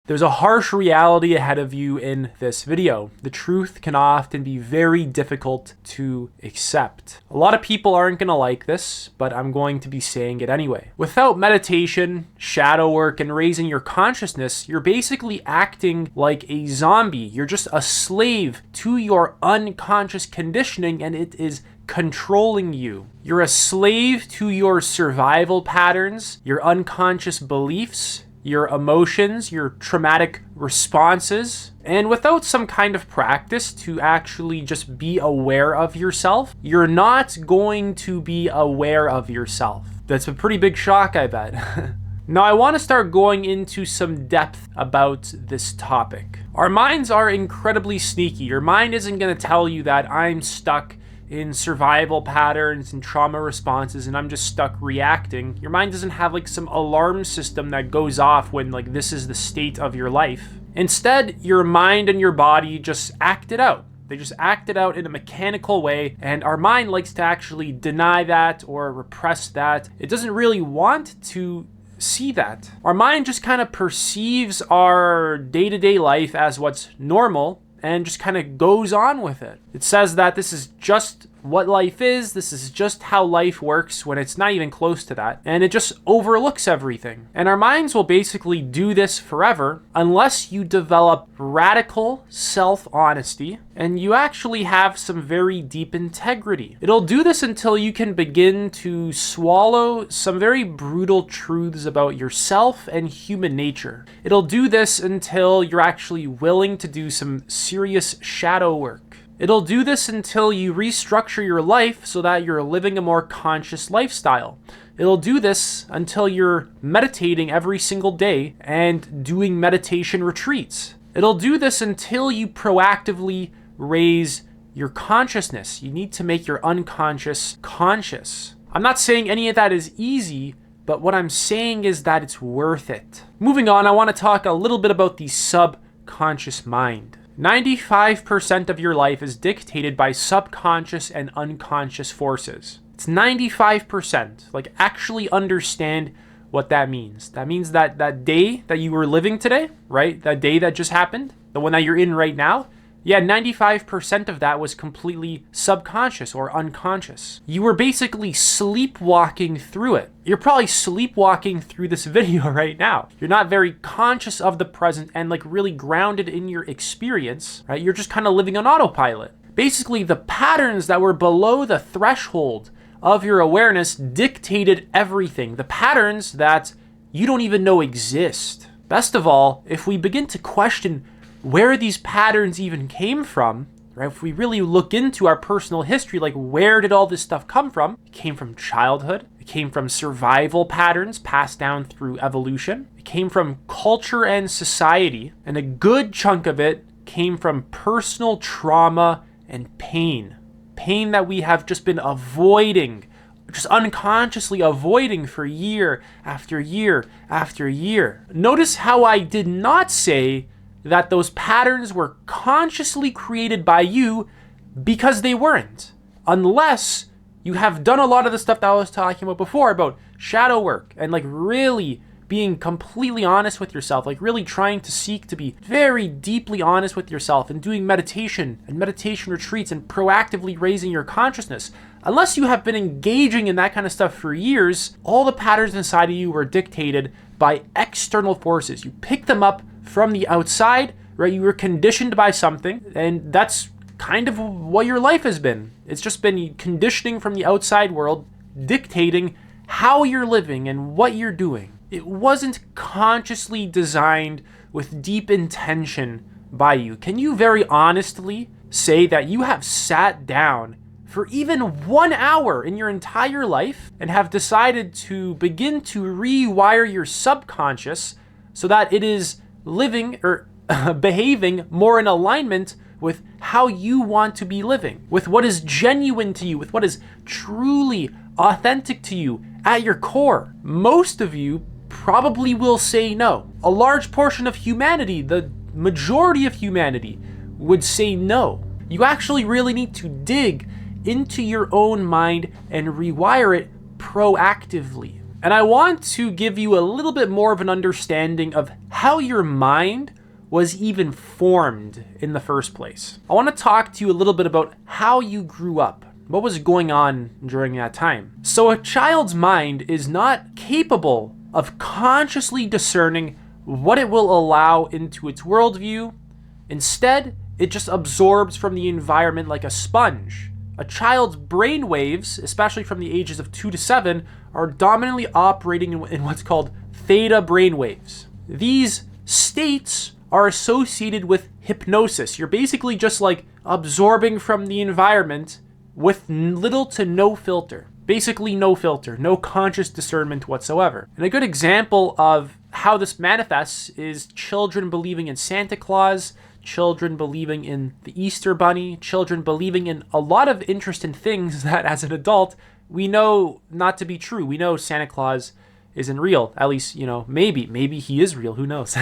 There's a harsh reality ahead of you in this video. The truth can often be very difficult to accept. A lot of people aren't going to like this, but I'm going to be saying it anyway. Without meditation, shadow work, and raising your consciousness, you're basically acting like a zombie. You're just a slave to your unconscious conditioning, and it is controlling you. You're a slave to your survival patterns, your unconscious beliefs, your emotions, your traumatic responses. And without some kind of practice to actually just be aware of yourself, you're not going to be aware of yourself. That's a pretty big shock, I bet. Now, I want to start going into some depth about this topic. Our minds are incredibly sneaky. Your mind isn't going to tell you that I'm stuck in survival patterns and trauma responses and I'm just stuck reacting. Your mind doesn't have like some alarm system that goes off when like this is the state of your life. Instead, your mind and your body just act it out. They just act it out in a mechanical way, and our mind likes to actually deny that or repress that. It doesn't really want to see that. Our mind just kind of perceives our day-to-day life as what's normal and just kind of goes on with it. It says that this is just what life is, this is just how life works, when it's not even close to that, and it just overlooks everything. And our minds will basically do this forever unless you develop radical self-honesty and you actually have some very deep integrity. It'll do this until you can begin to swallow some very brutal truths about yourself and human nature. It'll do this until you're actually willing to do some serious shadow work. It'll do this until you restructure your life so that you're living a more conscious lifestyle. It'll do this until you're meditating every single day and doing meditation retreats. It'll do this until you proactively raise your consciousness. You need to make your unconscious conscious. I'm not saying any of that is easy, but what I'm saying is that it's worth it. Moving on, I want to talk a little bit about the subconscious mind. 95% of your life is dictated by subconscious and unconscious forces. It's 95%. Like, actually understand what that means. That means that that day that you were living today, right? That day that just happened, the one that you're in right now, yeah, 95% of that was completely subconscious or unconscious. You were basically sleepwalking through it. You're probably sleepwalking through this video right now. You're not very conscious of the present and like really grounded in your experience, right? You're just kind of living on autopilot. Basically, the patterns that were below the threshold of your awareness dictated everything. The patterns that you don't even know exist. Best of all, if we begin to question where these patterns even came from, right? If we really look into our personal history, like where did all this stuff come from? It came from childhood. It came from survival patterns passed down through evolution. It came from culture and society. And a good chunk of it came from personal trauma and pain. Pain that we have just been avoiding, just unconsciously avoiding for year after year after year. Notice how I did not say that those patterns were consciously created by you, because they weren't. Unless you have done a lot of the stuff that I was talking about before, about shadow work and like really being completely honest with yourself, like really trying to seek to be very deeply honest with yourself and doing meditation and meditation retreats and proactively raising your consciousness. Unless you have been engaging in that kind of stuff for years, all the patterns inside of you were dictated by external forces. You pick them up from the outside, right? You were conditioned by something, and that's kind of what your life has been. It's just been conditioning from the outside world, dictating how you're living and what you're doing. It wasn't consciously designed with deep intention by you. Can you very honestly say that you have sat down for even 1 hour in your entire life and have decided to begin to rewire your subconscious so that it is living or behaving more in alignment with how you want to be living, with what is genuine to you, with what is truly authentic to you at your core? Most of you probably will say no. A large portion of humanity, the majority of humanity, would say no. You actually really need to dig into your own mind and rewire it proactively. And I want to give you a little bit more of an understanding of how your mind was even formed in the first place. I want to talk to you a little bit about how you grew up. What was going on during that time? So a child's mind is not capable of consciously discerning what it will allow into its worldview. Instead, it just absorbs from the environment like a sponge. A child's brain waves, especially from the ages of 2 to 7, are dominantly operating in what's called theta brain waves. These states are associated with hypnosis. You're basically just like absorbing from the environment with little to no filter. Basically no filter, no conscious discernment whatsoever. And a good example of how this manifests is children believing in Santa Claus, children believing in the Easter Bunny, children believing in a lot of interesting things that as an adult, we know not to be true. We know Santa Claus isn't real. At least, maybe he is real. Who knows?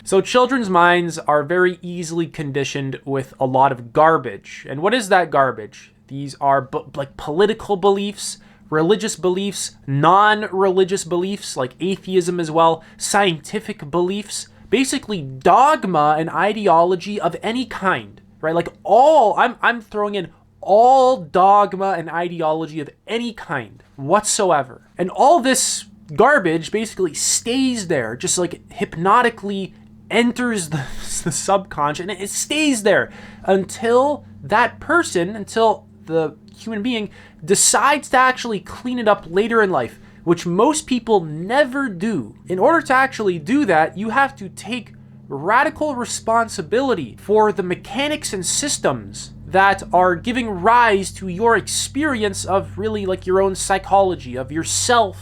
So children's minds are very easily conditioned with a lot of garbage. And what is that garbage? These are like political beliefs, religious beliefs, non-religious beliefs like atheism as well, scientific beliefs, basically dogma and ideology of any kind, right? Like I'm throwing in all dogma and ideology of any kind whatsoever. And all this garbage basically stays there, just like hypnotically enters the subconscious, and it stays there until the human being decides to actually clean it up later in life, which most people never do. In order to actually do that, you have to take radical responsibility for the mechanics and systems that are giving rise to your experience of really like your own psychology, of yourself,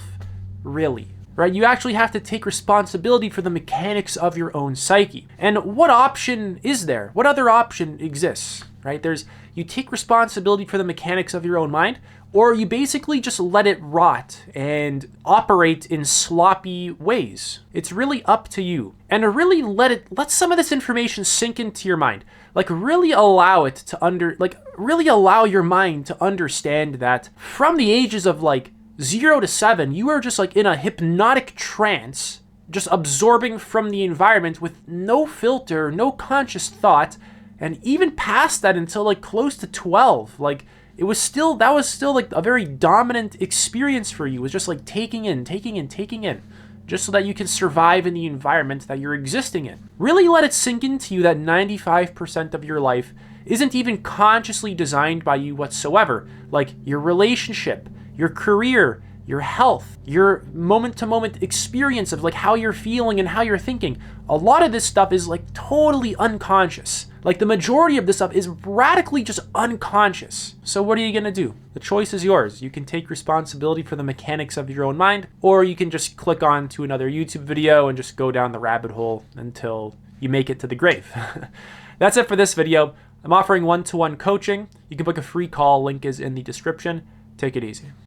really, right? You actually have to take responsibility for the mechanics of your own psyche. And what option is there? What other option exists, right? You take responsibility for the mechanics of your own mind, or you basically just let it rot and operate in sloppy ways. It's really up to you. And really let some of this information sink into your mind. Like really allow it to really allow your mind to understand that from the ages of like 0 to 7, you are just like in a hypnotic trance, just absorbing from the environment with no filter, no conscious thought. And even past that until like close to 12, like that was still like a very dominant experience for you. It was just like taking in, just so that you can survive in the environment that you're existing in. Really let it sink into you that 95% of your life isn't even consciously designed by you whatsoever. Like your relationship, your career, your health, your moment-to-moment experience of like how you're feeling and how you're thinking. A lot of this stuff is like totally unconscious. Like the majority of this stuff is radically just unconscious. So what are you gonna do? The choice is yours. You can take responsibility for the mechanics of your own mind, or you can just click on to another YouTube video and just go down the rabbit hole until you make it to the grave. That's it for this video. I'm offering one-to-one coaching. You can book a free call. Link is in the description. Take it easy.